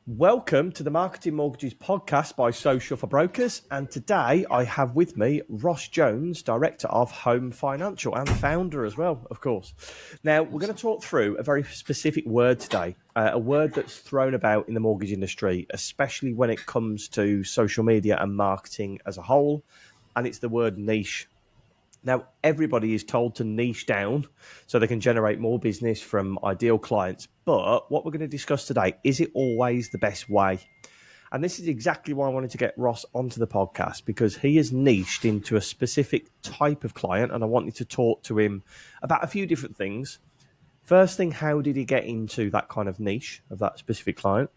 Welcome to the Marketing Mortgages podcast by Social for Brokers. And today I have with me Ross Jones, Director of Home Financial and founder as well, of course. Now, we're going to talk through a very specific word today, a word that's thrown about in the mortgage industry, especially when it comes to social media and marketing as a whole. And it's the word niche. Now, everybody is told to niche down so they can generate more business from ideal clients. But what we're going to discuss today, is it always the best way? And this is exactly why I wanted to get Ross onto the podcast, because he is niched into a specific type of client. And I wanted to talk to him about a few different things. First thing, how did he get into that kind of niche of that specific client?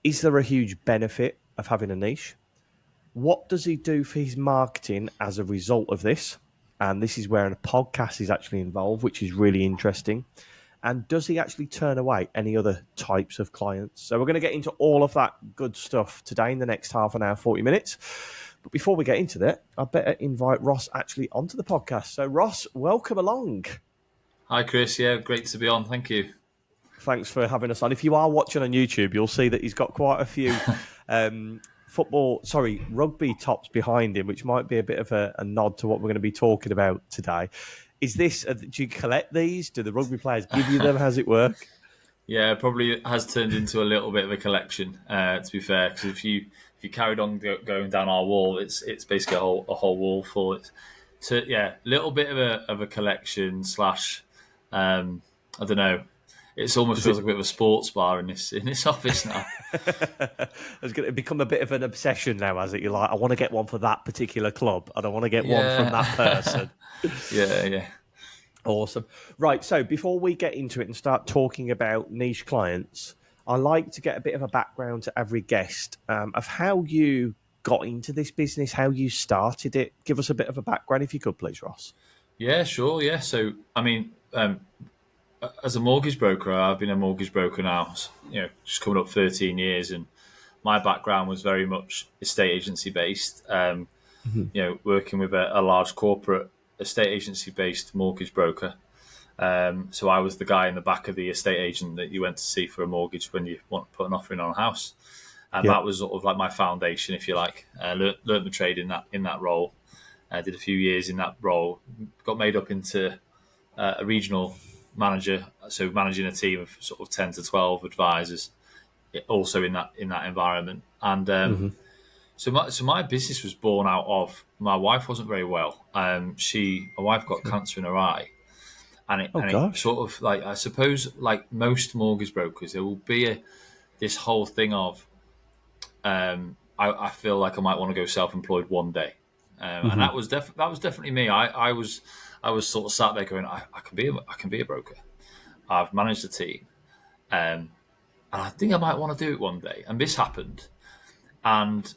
Is there a huge benefit of having a niche? What does he do for his marketing as a result of this? And this is where a podcast is actually involved, which is really interesting. And does he actually turn away any other types of clients? So we're going to get into all of that good stuff today in the next half an hour, 40 minutes. But before we get into that, I better invite Ross actually onto the podcast. So Ross, welcome along. Hi, Chris. Yeah, great to be on. Thank you. Thanks for having us on. If you are watching on YouTube, you'll see that he's got quite a few rugby tops behind him, which might be a bit of a nod to what we're going to be talking about today. Is this, do you collect these? Do the rugby players give you them? How's it work? Yeah, probably has turned into a little bit of a collection, to be fair, because if you carried on going down our wall, it's basically a whole wall full. So yeah, a little bit of a collection slash, I don't know. It almost feels like a bit of a sports bar in this office now. It's going to become a bit of an obsession now, has it? You're like, I want to get one for that particular club. I don't want to get one from that person. Yeah. Awesome. Right, so before we get into it and start talking about niche clients, I like to get a bit of a background to every guest of how you got into this business, how you started it. Give us a bit of a background if you could, please, Ross. Yeah, sure. Yeah. So, I mean, as a mortgage broker, I've been a mortgage broker now, just coming up 13 years, and my background was very much estate agency based. Working with a large corporate estate agency based mortgage broker. So I was the guy in the back of the estate agent that you went to see for a mortgage when you want to put an offer in on a house, and that was sort of like my foundation, if you like. Learned the trade in that role. Did a few years in that role. Got made up into a regional manager, so managing a team of sort of 10 to 12 advisors, also in that environment. And so my business was born out of, my wife wasn't very well. My wife got cancer in her eye, and it sort of, like, I suppose, like most mortgage brokers, there will be this whole thing of, I feel like I might want to go self-employed one day, and that was definitely me. I was sort of sat there going, I can be a broker. I've managed a team, and I think I might want to do it one day. And this happened, and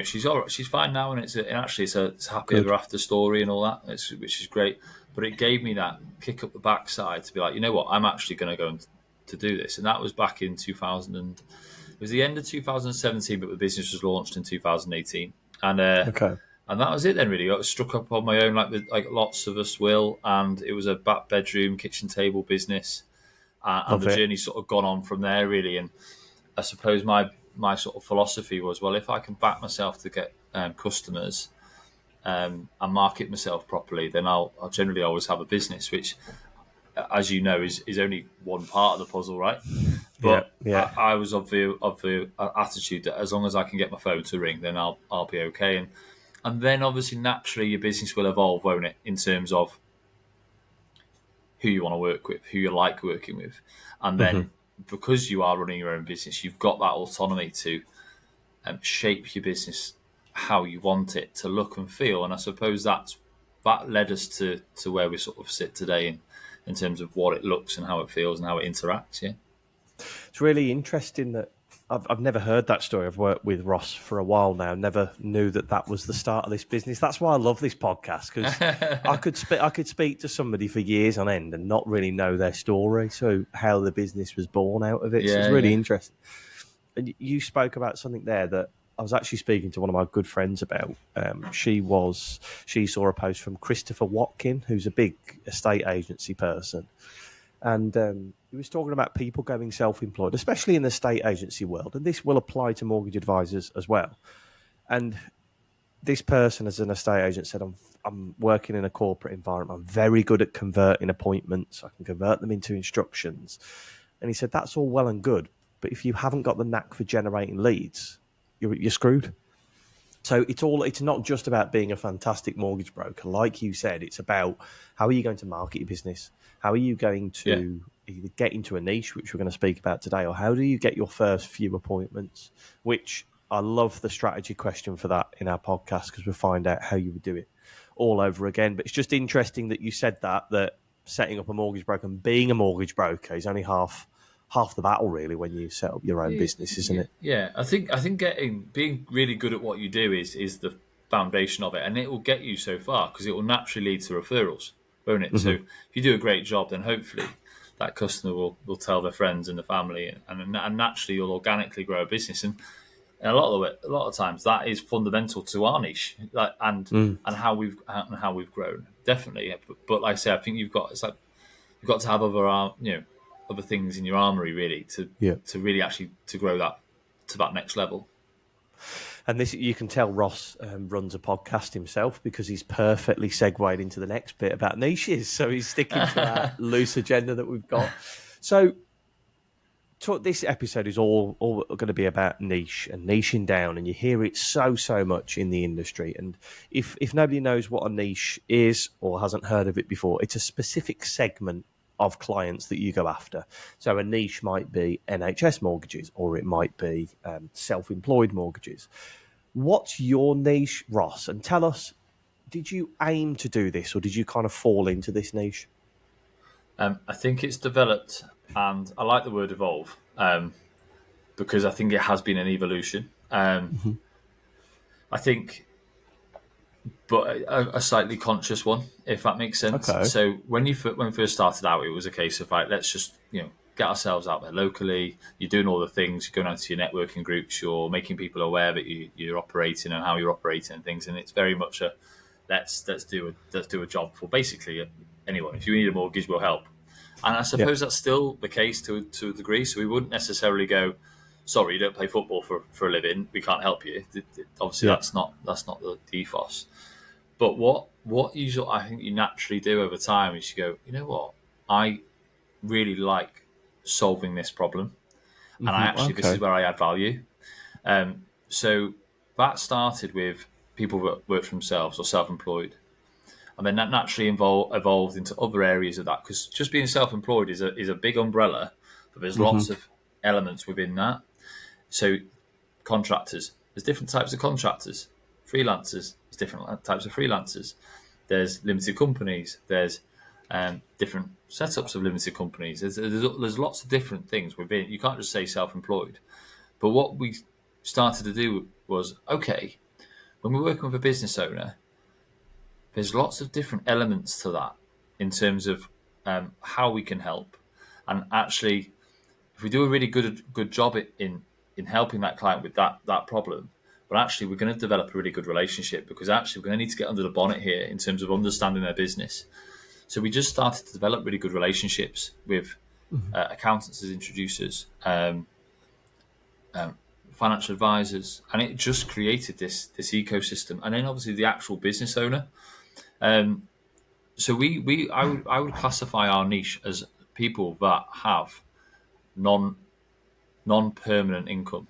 she's all right. She's fine now, and it's a happy ever after story and all that, which is great. But it gave me that kick up the backside to be like, you know what, I'm actually going to go to do this. And that was back in 2000, and it was the end of 2017, but the business was launched in 2018, and and that was it then, really. I struck up on my own, like lots of us will, and it was a back bedroom, kitchen table business, and the journey's sort of gone on from there, really. And I suppose my sort of philosophy was, well, if I can back myself to get customers and market myself properly, then I'll generally always have a business, which, as you know, is only one part of the puzzle, right? But I was of the attitude that as long as I can get my phone to ring, then I'll be okay. And then obviously, naturally, your business will evolve, won't it, in terms of who you want to work with, who you like working with. And then because you are running your own business, you've got that autonomy to shape your business how you want it to look and feel. And I suppose that led us to where we sort of sit today in terms of what it looks and how it feels and how it interacts, yeah. It's really interesting that I've never heard that story. I've worked with Ross for a while now. Never knew that was the start of this business. That's why I love this podcast, because I could speak to somebody for years on end and not really know their story. So how the business was born out of it. So it's really interesting. And you spoke about something there that I was actually speaking to one of my good friends about. She saw a post from Christopher Watkin, who's a big estate agency person. And it he was talking about people going self-employed, especially in the estate agency world, and this will apply to mortgage advisors as well. And this person, as an estate agent, said, I'm working in a corporate environment. I'm very good at converting appointments. I can convert them into instructions. And he said, that's all well and good, but if you haven't got the knack for generating leads, you're screwed. So it's not just about being a fantastic mortgage broker. Like you said, it's about how are you going to market your business? How are you going to either get into a niche, which we're going to speak about today, or how do you get your first few appointments? Which I love the strategy question for that in our podcast, because we'll find out how you would do it all over again. But it's just interesting that you said that setting up a mortgage broker and being a mortgage broker is only half the battle, really, when you set up your own business, isn't it? Yeah, I think being really good at what you do is the foundation of it, and it will get you so far because it will naturally lead to referrals, won't it? So if you do a great job, then hopefully that customer will tell their friends and the family, and naturally you'll organically grow a business. And a lot of times that is fundamental to our niche, and how we've grown, definitely. But like I say, I think you've got to have other things in your armory, really, to really actually to grow that to that next level. And this, you can tell Ross runs a podcast himself, because he's perfectly segued into the next bit about niches. So he's sticking to that loose agenda that we've got. So this episode is all going to be about niche and niching down, and you hear it so much in the industry. And if nobody knows what a niche is or hasn't heard of it before, it's a specific segment of clients that you go after. So a niche might be NHS mortgages, or it might be self-employed mortgages. What's your niche, Ross? And tell us, did you aim to do this, or did you kind of fall into this niche? I think it's developed, and I like the word evolve, because I think it has been an evolution. I think, but a slightly conscious one, if that makes sense. Okay. So when we first started out, it was a case of like, let's just get ourselves out there locally. You're doing all the things. You're going out to your networking groups. You're making people aware that you're operating and how you're operating and things. And it's very much a let's do a job for basically anyone. If you need a mortgage, we'll help. And I suppose that's still the case to a degree. So we wouldn't necessarily go, sorry, you don't play football for a living, we can't help you. Obviously, that's not the ethos. But what I think you naturally do over time is you go, you know what, I really like solving this problem, and this is where I add value. So that started with people that work for themselves or self-employed, and then that naturally evolved into other areas of that, because just being self-employed is a big umbrella, but there's lots of elements within that. So contractors, there's different types of contractors. Freelancers, there's different types of freelancers. There's limited companies. There's different setups of limited companies. There's lots of different things within. You can't just say self-employed. But what we started to do was, okay, when we're working with a business owner, there's lots of different elements to that in terms of how we can help. And actually, if we do a really good job in helping that client with that problem, but actually we're going to develop a really good relationship, because actually we're going to need to get under the bonnet here in terms of understanding their business. So we just started to develop really good relationships with accountants as introducers, financial advisors, and it just created this ecosystem. And then obviously the actual business owner. So I would classify our niche as people that have non-permanent income.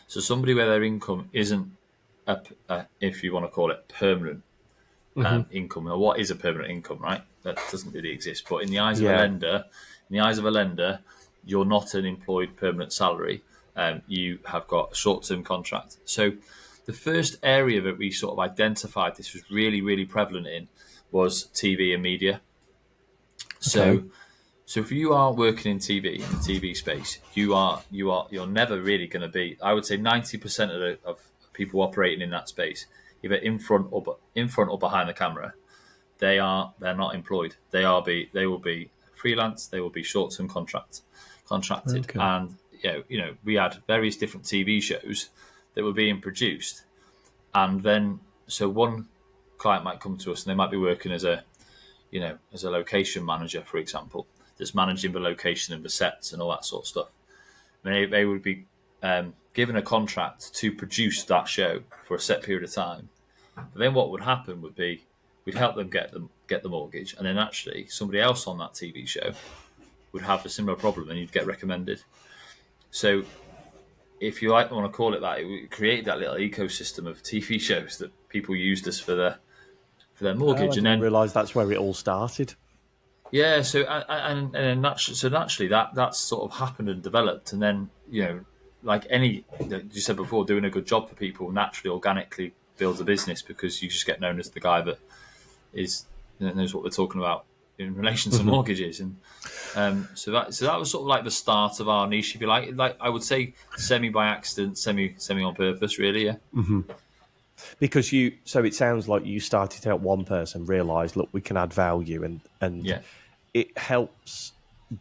So somebody where their income isn't, if you want to call it permanent income. Now, what is a permanent income, right? That doesn't really exist. But in the eyes of a lender, you're not an employed permanent salary. You have got a short-term contract. So the first area that we sort of identified this was really, really prevalent in was TV and media. So if you are working in the TV space, you're never really going to be. I would say 90% of people operating in that space, either in front or behind the camera, they're not employed. They will be freelance. They will be short-term contracted. Okay. And we had various different TV shows that were being produced, and then so one client might come to us and they might be working as a location manager, for example. that's managing the location of the sets and all that sort of stuff. They would be given a contract to produce that show for a set period of time. But then what would happen would be we'd help them get the mortgage, and then actually somebody else on that TV show would have a similar problem, and you'd get recommended. So if you want to call it that, it created that little ecosystem of TV shows that people used us for their mortgage. I didn't realise that's where it all started. Yeah, so and naturally that's sort of happened and developed, and then like you said before, doing a good job for people naturally, organically builds a business because you just get known as the guy that knows what we're talking about in relation to mortgages, and so that was sort of like the start of our niche, if you like. Like I would say, semi by accident, semi on purpose, really. Yeah. Mm-hmm. Because so it sounds like you started to help one person realise, look, we can add value, and it helps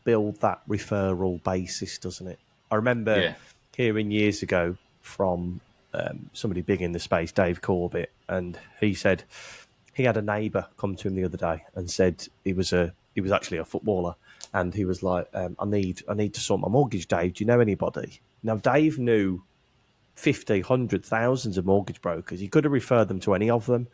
build that referral basis, doesn't it? I remember hearing years ago from somebody big in the space, Dave Corbett, and he said he had a neighbour come to him the other day and said he was actually a footballer, and he was like, I need to sort my mortgage, Dave. Do you know anybody? Now, Dave knew 50, 100, thousands of mortgage brokers. He could have referred them to any of them,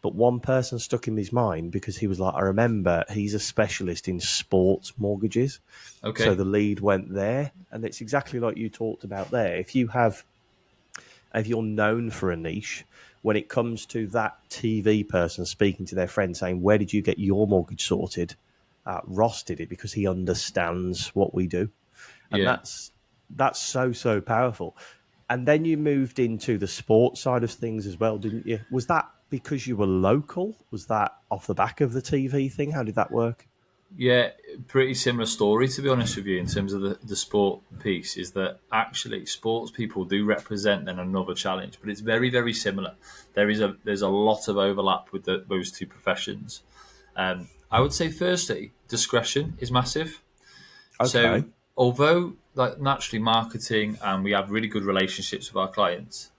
but one person stuck in his mind because he was like, I remember he's a specialist in sports mortgages. Okay. So the lead went there, and it's exactly like you talked about there. If you're known for a niche, when it comes to that TV person speaking to their friend saying, where did you get your mortgage sorted? Ross did it because he understands what we do. And that's so powerful. And then you moved into the sports side of things as well, didn't you? Was that because you were local? Was that off the back of the TV thing? How did that work? Yeah, pretty similar story, to be honest with you, in terms of the sport piece, is that actually sports people do represent then another challenge, but it's very, very similar. There's a lot of overlap with those two professions. I would say, firstly, discretion is massive. Okay. So although like naturally marketing and we have really good relationships with our clients,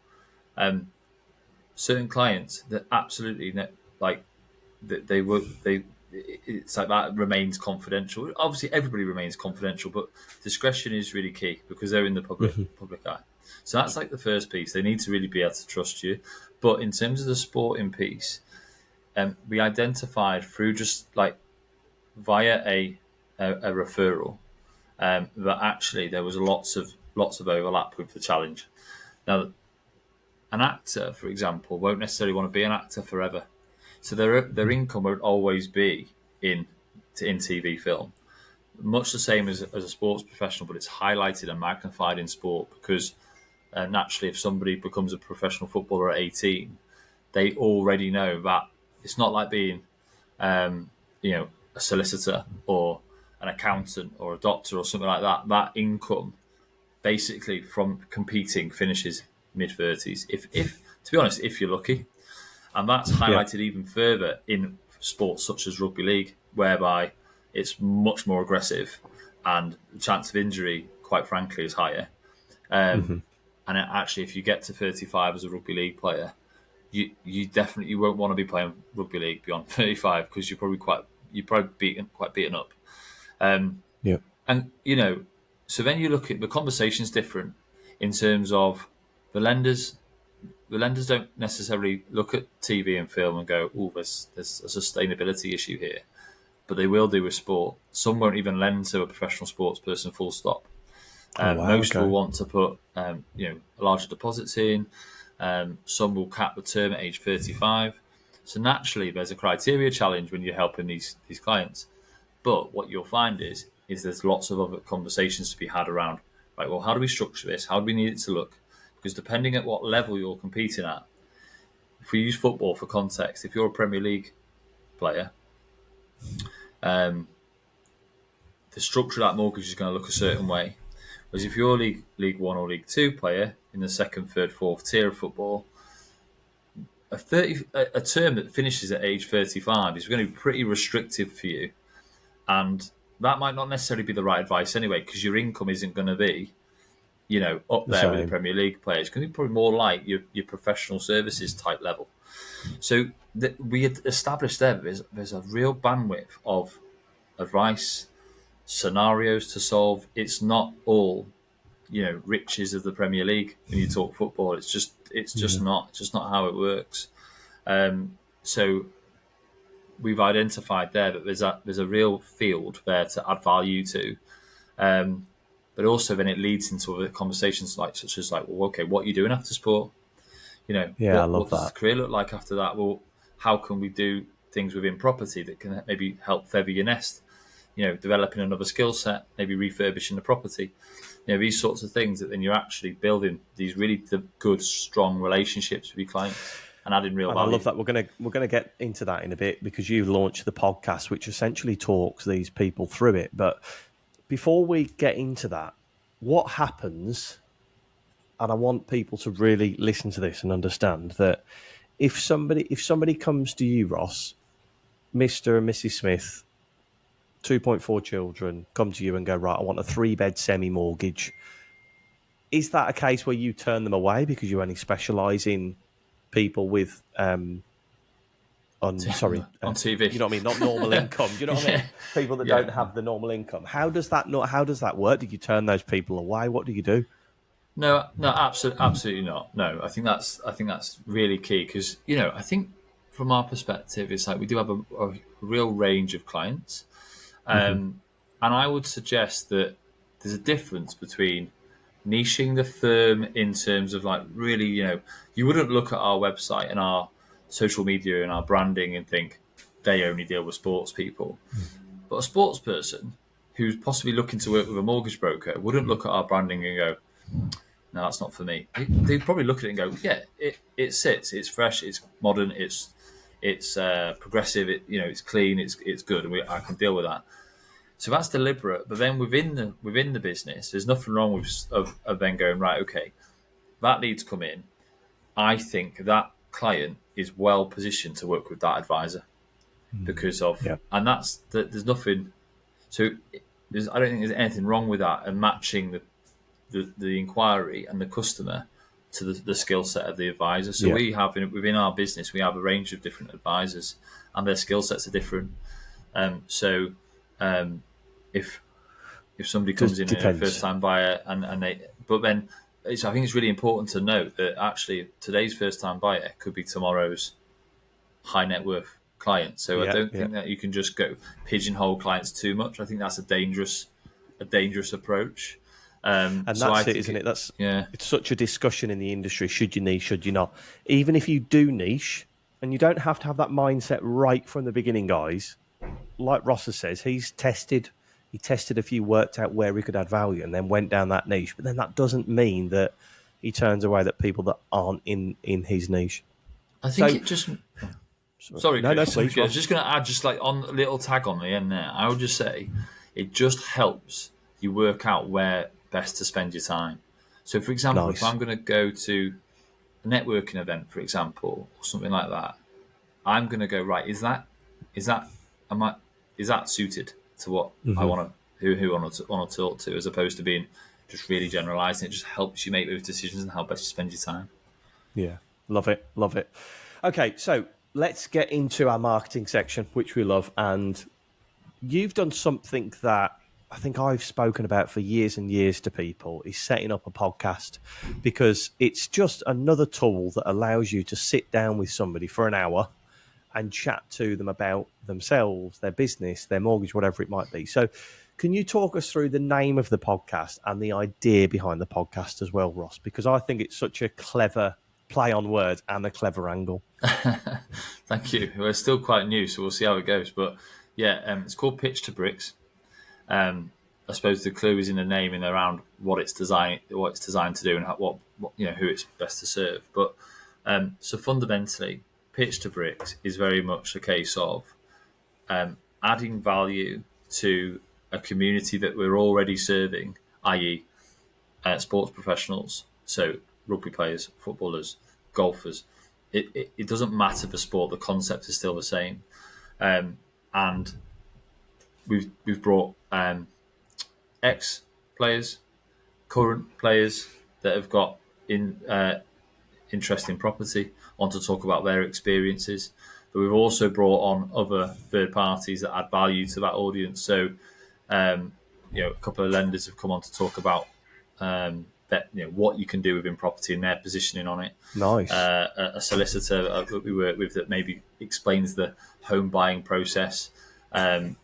certain clients that absolutely like it's like that remains confidential. Obviously, everybody remains confidential, but discretion is really key because they're in the public eye. So that's like the first piece. They need to really be able to trust you. But in terms of the sporting piece, we identified through just like via a referral that actually there was lots of overlap with the challenge. Now, an actor, for example, won't necessarily want to be an actor forever. So their income won't always be in TV film. Much the same as a sports professional, but it's highlighted and magnified in sport because naturally if somebody becomes a professional footballer at 18, they already know that it's not like being a solicitor or an accountant or a doctor or something like that. That income basically from competing finishes mid-30s. If to be honest, if you're lucky. And that's highlighted even further in sports such as rugby league, whereby it's much more aggressive and the chance of injury, quite frankly, is higher. And actually, if you get to 35 as a rugby league player, you definitely won't want to be playing rugby league beyond 35 because you're probably quite beaten up. And so then you look at the conversation's different in terms of the lenders. The lenders don't necessarily look at TV and film and go, "Oh, there's a sustainability issue here," but they will do with sport. Some won't even lend to a professional sports person. Full stop. Most will want to put larger deposits in. Some will cap the term at age 35. So naturally, there's a criteria challenge when you're helping these clients. But what you'll find is there's lots of other conversations to be had around. Right, well, how do we structure this? How do we need it to look? Because depending at what level you're competing at, if we use football for context, if you're a Premier League player, the structure of that mortgage is going to look a certain way. Whereas if you're a League 1 or League 2 player in the second, third, fourth tier of football, a term that finishes at age 35 is going to be pretty restrictive for you. And that might not necessarily be the right advice anyway, because your income isn't going to be up there with the Premier League players. It's going to be probably more like your professional services type level. So we had established there's a real bandwidth of advice scenarios to solve. It's not all, riches of the Premier League when you talk football. It's just not how it works. So we've identified there that there's a real field there to add value to. But also then it leads into other conversations such as well, okay, what are you doing after sport? I love what does that. the career look like after that? Well, how can we do things within property that can maybe help feather your nest? Developing another skill set, maybe refurbishing the property. These sorts of things that then you're actually building these really good, strong relationships with your clients and adding real value. I love that. We're gonna get into that in a bit because you launched the podcast, which essentially talks these people through it. But before we get into that, what happens? And I want people to really listen to this and understand that if somebody comes to you, Ross, Mr. and Mrs. Smith, 2.4 children, come to you and go, right, I want a 3-bed semi-mortgage. Is that a case where you turn them away because you only specialise in people with on TV? You know what I mean? Not normal income. You know what I mean? People that don't have the normal income. How does that work? Do you turn those people away? What do you do? No, absolutely not. No, I think that's really key because I think from our perspective, it's like we do have a real range of clients, and I would suggest that there's a difference between niching the firm in terms of really, you wouldn't look at our website and our social media and our branding and think they only deal with sports people, but a sports person who's possibly looking to work with a mortgage broker wouldn't look at our branding and go, no, that's not for me. They'd probably look at it and go, yeah, it sits, it's fresh, it's modern, it's progressive, it's clean, it's good, and I can deal with that. So that's deliberate. But then within the business, there's nothing wrong with of then going, right, okay, that lead's come in. I think that client is well positioned to work with that advisor because of, and there's nothing. So I don't think there's anything wrong with that and matching the inquiry and the customer to the skill set of the advisor. So we have within our business, we have a range of different advisors and their skill sets are different. If somebody comes in a first time buyer but then I think it's really important to note that actually today's first time buyer could be tomorrow's high net worth client. So I don't think that you can just go pigeonhole clients too much. I think that's a dangerous approach. And that's it, isn't it? It's such a discussion in the industry. Should you niche? Should you not? Even if you do niche, and you don't have to have that mindset right from the beginning, guys. Like Ross says, he tested a few, worked out where he could add value, and then went down that niche. But then that doesn't mean that he turns away that people that aren't in his niche. I think it just. Sorry, no, Chris, please. I was just going to add, just on a little tag on the end there. I would just say it just helps you work out where best to spend your time. So, for example, if I'm going to go to a networking event, for example, or something like that, I'm going to go, right, is that suited to what I want to, who I want to talk to, as opposed to being just really generalising. It just helps you make those decisions and how best you spend your time. Yeah, love it. Okay, so let's get into our marketing section, which we love. And you've done something that I think I've spoken about for years and years to people, is setting up a podcast, because it's just another tool that allows you to sit down with somebody for an hour and chat to them about themselves, their business, their mortgage, whatever it might be. So can you talk us through the name of the podcast and the idea behind the podcast as well, Ross? Because I think it's such a clever play on words and a clever angle. Thank you. We're still quite new, so we'll see how it goes. But it's called Pitch to Bricks. I suppose the clue is in the name and around what it's designed to do and what who it's best to serve. But so fundamentally, Pitch to Bricks is very much a case of adding value to a community that we're already serving, i.e., sports professionals, so rugby players, footballers, golfers. It doesn't matter the sport; the concept is still the same, and we've brought ex players, current players that have got interest in property on to talk about their experiences. But we've also brought on other third parties that add value to that audience. So A couple of lenders have come on to talk about that what you can do within property and their positioning on it. Nice. A solicitor that we work with that maybe explains the home buying process. And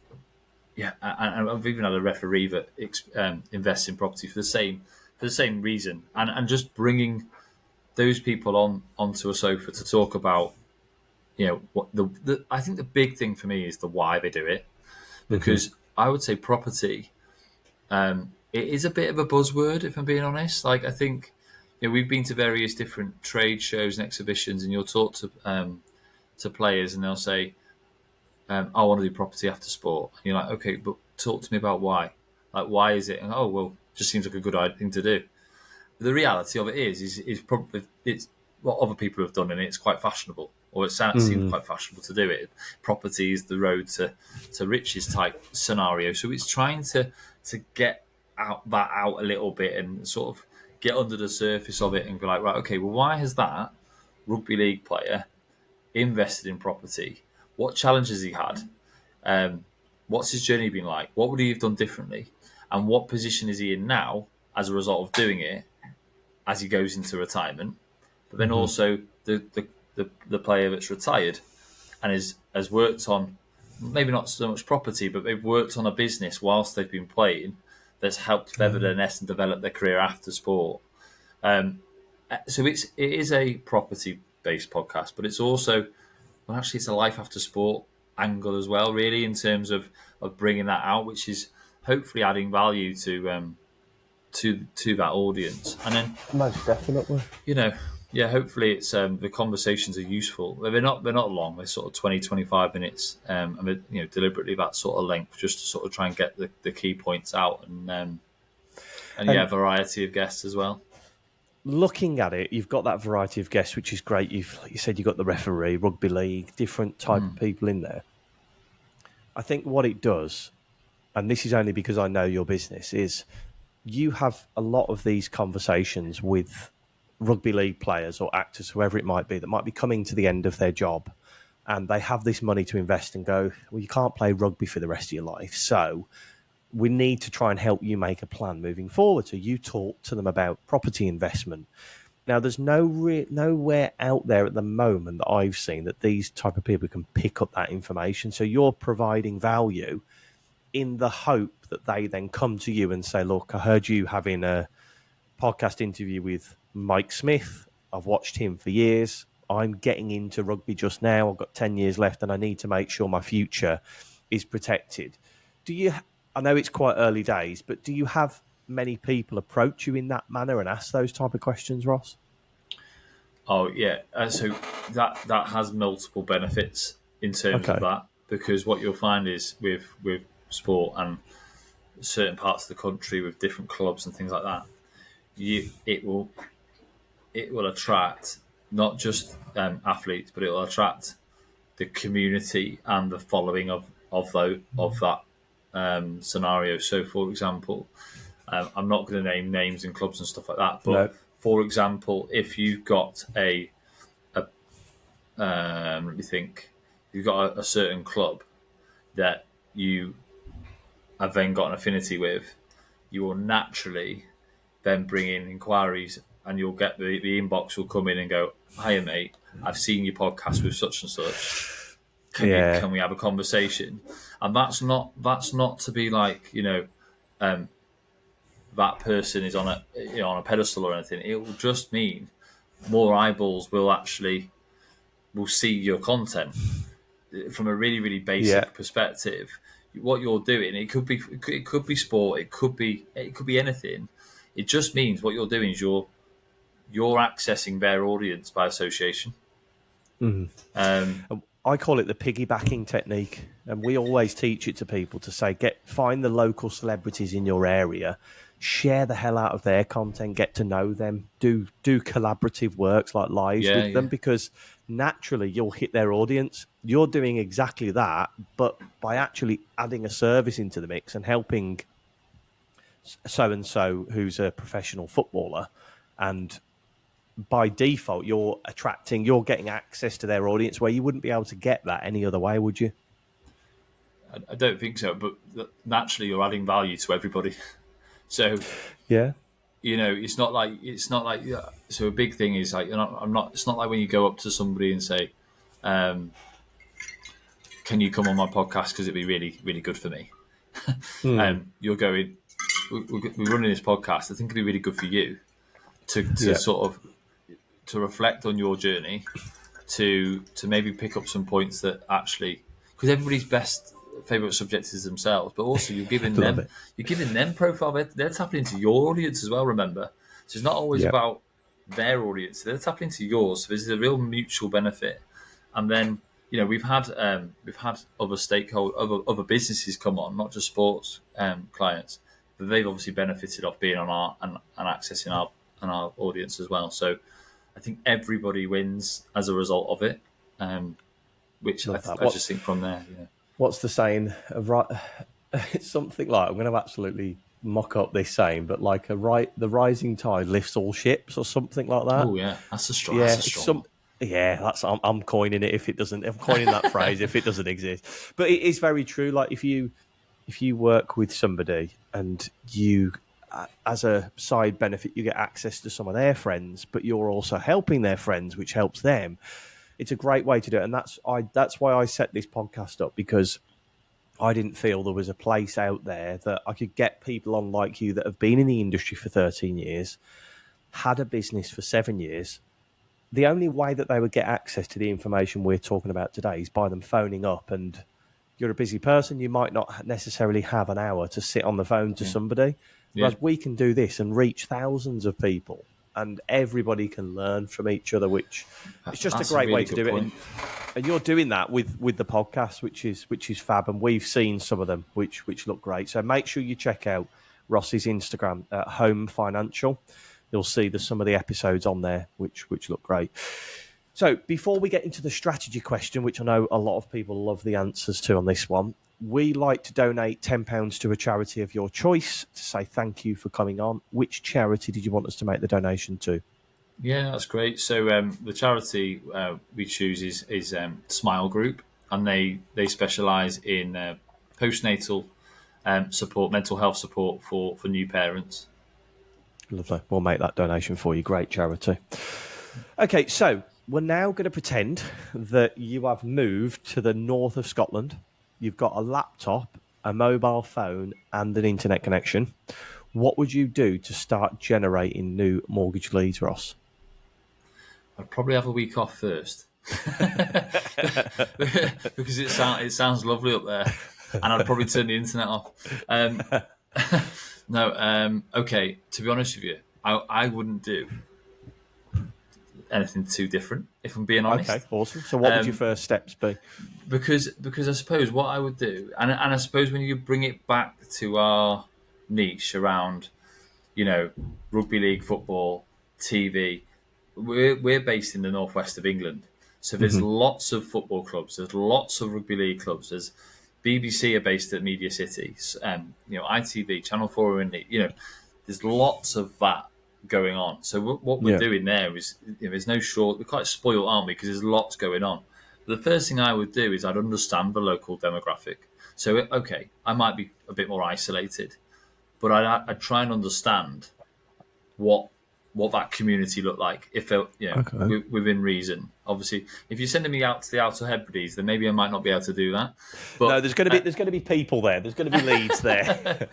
I've even had a referee that invests in property for the same reason, and just bringing those people onto a sofa to talk about what I think the big thing for me is the why they do it, because I would say property. It is a bit of a buzzword, if I'm being honest. Like, I think we've been to various different trade shows and exhibitions, and you'll talk to players, and they'll say, "I want to do property after sport." And you're like, "Okay, but talk to me about why. Like, why is it?" And oh, well, just seems like a good thing to do. But the reality of it is probably it's what other people have done, and it's quite fashionable, or it seems quite fashionable to do it. Property is the road to riches type scenario. So it's trying to get out a little bit and sort of get under the surface of it and be like, right, okay, well, why has that rugby league player invested in property? What challenges he had? What's his journey been like? What would he have done differently? And what position is he in now as a result of doing it as he goes into retirement? But then also the player that's retired and has worked on maybe not so much property, but they've worked on a business whilst they've been playing that's helped feather their nest and develop their career after sport. So it is a property based podcast, but it's also it's a life after sport angle as well, really, in terms of bringing that out, which is hopefully adding value to that audience. And then Most definitely. hopefully it's the conversations are useful. They're not long. They're sort of 20, 25 minutes, and deliberately that sort of length, just to sort of try and get the key points out, and variety of guests as well. Looking at it, you've got that variety of guests, which is great. You said you've got the referee, rugby league, different type of people in there. I think what it does, and this is only because I know your business, is you have a lot of these conversations with rugby league players or actors, whoever it might be, that might be coming to the end of their job, and they have this money to invest and go, well, you can't play rugby for the rest of your life, so we need to try and help you make a plan moving forward. So you talk to them about property investment. Now, there's nowhere out there at the moment that I've seen that these type of people can pick up that information. So you're providing value in the hope that they then come to you and say, look, I heard you having a podcast interview with Mike Smith. I've watched him for years. I'm getting into rugby just now. I've got 10 years left and I need to make sure my future is protected. I know it's quite early days, but do you have many people approach you in that manner and ask those type of questions, Ross? Oh, yeah. So that has multiple benefits in terms of that, because what you'll find is with sport and certain parts of the country with different clubs and things like that, it will attract not just athletes, but it will attract the community and the following of that scenario. So, for example, I'm not going to name names and clubs and stuff like that, but for example, if you've got let me think, you've got a certain club that you have then got an affinity with, you will naturally then bring in inquiries, and you'll get the inbox will come in and go, "Hiya, mate, I've seen your podcast with such and such. Can we have a conversation?" And that's not to be like that person is on a pedestal or anything. It will just mean more eyeballs will see your content from a really, really basic perspective. What you're doing, it could be sport, it could be anything. It just means what you're doing is you're accessing their audience by association. I call it the piggybacking technique, and we always teach it to people to say, find the local celebrities in your area, share the hell out of their content, get to know them, do collaborative works like lives with them, because naturally you'll hit their audience. You're doing exactly that, but by actually adding a service into the mix and helping so-and-so who's a professional footballer, and by default you're getting access to their audience where you wouldn't be able to get that any other way, would you? I don't think so. But naturally, you're adding value to everybody. So Yeah. it's not like yeah. So a big thing is like I'm not. It's not like when you go up to somebody and say, "Can you come on my podcast because it'd be really really good for me." You're going. We're running this podcast. I think it'd be really good for you to Yeah. sort of to reflect on your journey, to maybe pick up some points that actually, because everybody's best favorite subject is themselves, but also Love it. you're giving them profile. They're tapping into your audience as well. Remember, so it's not always Yeah. about their audience; they're tapping into yours. So there's a real mutual benefit. And then we've had other stakeholders, other businesses come on, not just sports clients, but they've obviously benefited off being on our and accessing our audience as well. So I think everybody wins as a result of it, which I just think from there. Yeah. What's the saying? It's something like, I'm going to absolutely mock up this saying, but like the rising tide lifts all ships, or something like that. Oh yeah, that's a strong. Yeah, that's a strong. I'm coining it if it doesn't. I'm coining that phrase if it doesn't exist. But it is very true. Like if you work with somebody and you, as a side benefit, you get access to some of their friends, but you're also helping their friends, which helps them. It's a great way to do it, and that's why I set this podcast up, because I didn't feel there was a place out there that I could get people on like you that have been in the industry for 13 years, had a business for 7 years. The only way that they would get access to the information we're talking about today is by them phoning up, and you're a busy person. You might not necessarily have an hour to sit on the phone to somebody. Yeah. Whereas we can do this and reach thousands of people, and everybody can learn from each other, which is just a great way to do it. And you're doing that with the podcast, which is fab. And we've seen some of them, which look great. So make sure you check out Ross's Instagram at Home Financial. You'll see there's some of the episodes on there, which look great. So before we get into the strategy question, which I know a lot of people love the answers to on this one, we like to donate £10 to a charity of your choice to say thank you for coming on. Which charity did you want us to make the donation to? Yeah, that's great. So the charity we choose is Smile Group, and they specialise in postnatal support, mental health support for new parents. Lovely. We'll make that donation for you. Great charity. Okay, so we're now going to pretend that you have moved to the north of Scotland. You've got a laptop, a mobile phone, and an internet connection. What would you do to start generating new mortgage leads, Ross? I'd probably have a week off first because it sounds lovely up there, and I'd probably turn the internet off. Okay. To be honest with you, I wouldn't do anything too different, if I'm being honest. Okay, awesome. So what would your first steps be? Because I suppose what I would do, and I suppose when you bring it back to our niche around, rugby league, football, TV, we're based in the northwest of England, so there's lots of football clubs, there's lots of rugby league clubs, there's BBC are based at Media City, ITV, Channel 4 in there's lots of that going on. So what we're doing there is there's no short. We're quite spoiled, aren't we? Because there's lots going on. The first thing I would do is I'd understand the local demographic. So okay, I might be a bit more isolated, but I'd try and understand what that community looked like, if they're within reason. Obviously, if you're sending me out to the Outer Hebrides, then maybe I might not be able to do that. But no, there's going to be people there. There's going to be leads there.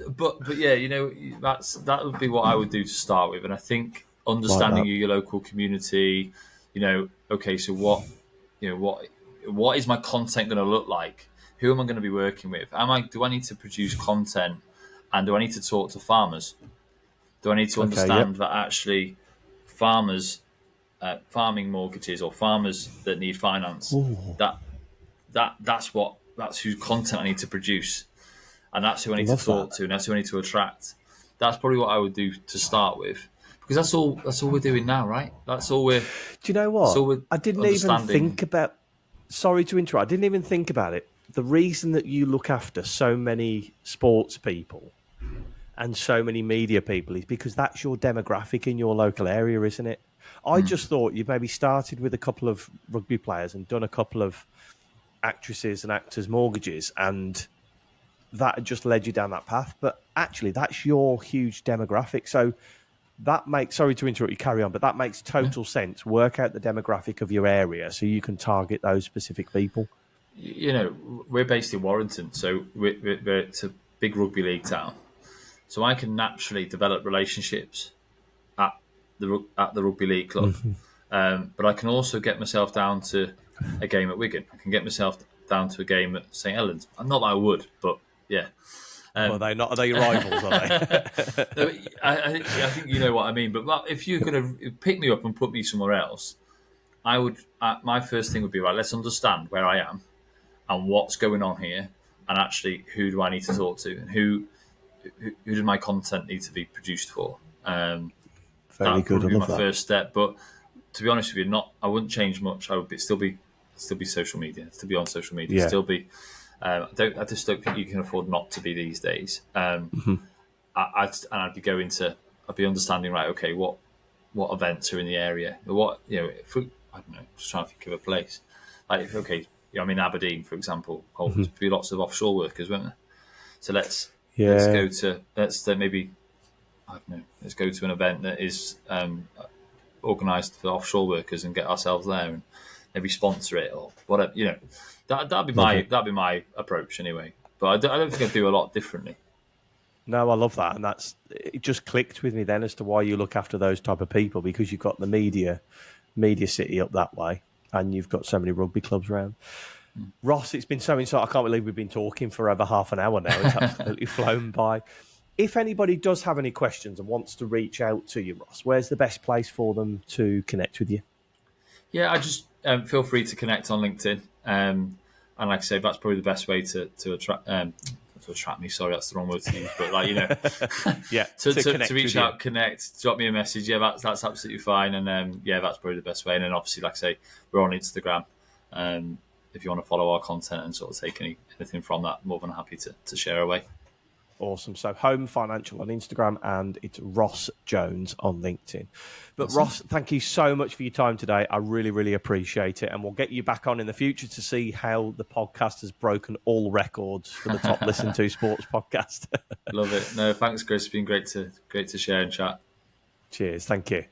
but yeah, that would be what I would do to start with. And I think understanding your local community, okay, so what is my content going to look like? Who am I going to be working with? Do I need to produce content, and do I need to talk to farmers? Do I need to understand that actually farmers, farming mortgages, or farmers that need finance, that's whose content I need to produce, and that's who I need to talk to, and that's who I need to attract. That's probably what I would do to start with, because that's all we're doing now, right? That's all we're. Do you know what? I didn't even think about. Sorry to interrupt. I didn't even think about it. The reason that you look after so many sports people and so many media people is because that's your demographic in your local area, isn't it? I just thought you maybe started with a couple of rugby players and done a couple of actresses and actors' mortgages, and that just led you down that path. But actually, that's your huge demographic. So that makes, sorry to interrupt you, carry on, but that makes total sense. Work out the demographic of your area so you can target those specific people. We're based in Warrington, so it's a big rugby league town. So I can naturally develop relationships at the rugby league club. But I can also get myself down to a game at Wigan. I can get myself down to a game at St Helens. Not that I would, but yeah. Are they not? Are they your rivals? Are they? I think you know what I mean. But if you're going to pick me up and put me somewhere else, I would. My first thing would be, right, let's understand where I am and what's going on here, and actually who do I need to talk to, and who does my content need to be produced for. Very That good. would I be love my that. first step. But to be honest with you, I wouldn't change much. I would still be social media. Still be on social media. Yeah. Still be. I just don't think you can afford not to be these days. I'd be I'd be understanding, right, okay, what events are in the area? What, I don't know, just trying to think of a place. Like, okay, I'm in Aberdeen, for example. There'll be lots of offshore workers, won't there? So let's go to let's go to an event that is organised for offshore workers and get ourselves there and maybe sponsor it or whatever. That'd be my approach anyway. But I don't think I'd do a lot differently. No, I love that, and it just clicked with me then as to why you look after those type of people, because you've got the media city up that way, and you've got so many rugby clubs around. Ross, it's been so insightful. I can't believe we've been talking for over half an hour now. It's absolutely flown by. If anybody does have any questions and wants to reach out to you, Ross, where's the best place for them to connect with you? Yeah, I just feel free to connect on LinkedIn. And like I say, that's probably the best way to attract me. Sorry, that's the wrong word to use, but Yeah, to reach out, connect, drop me a message. Yeah, that's absolutely fine. And that's probably the best way. And then obviously, like I say, we're on Instagram. If you want to follow our content and sort of take anything from that, more than happy to share away. Awesome. So Home Financial on Instagram, and it's Ross Jones on LinkedIn. But Awesome. Ross, thank you so much for your time today. I really, really appreciate it. And we'll get you back on in the future to see how the podcast has broken all records for the top listened to sports podcast. Love it. No, thanks, Chris. It's been great to share and chat. Cheers. Thank you.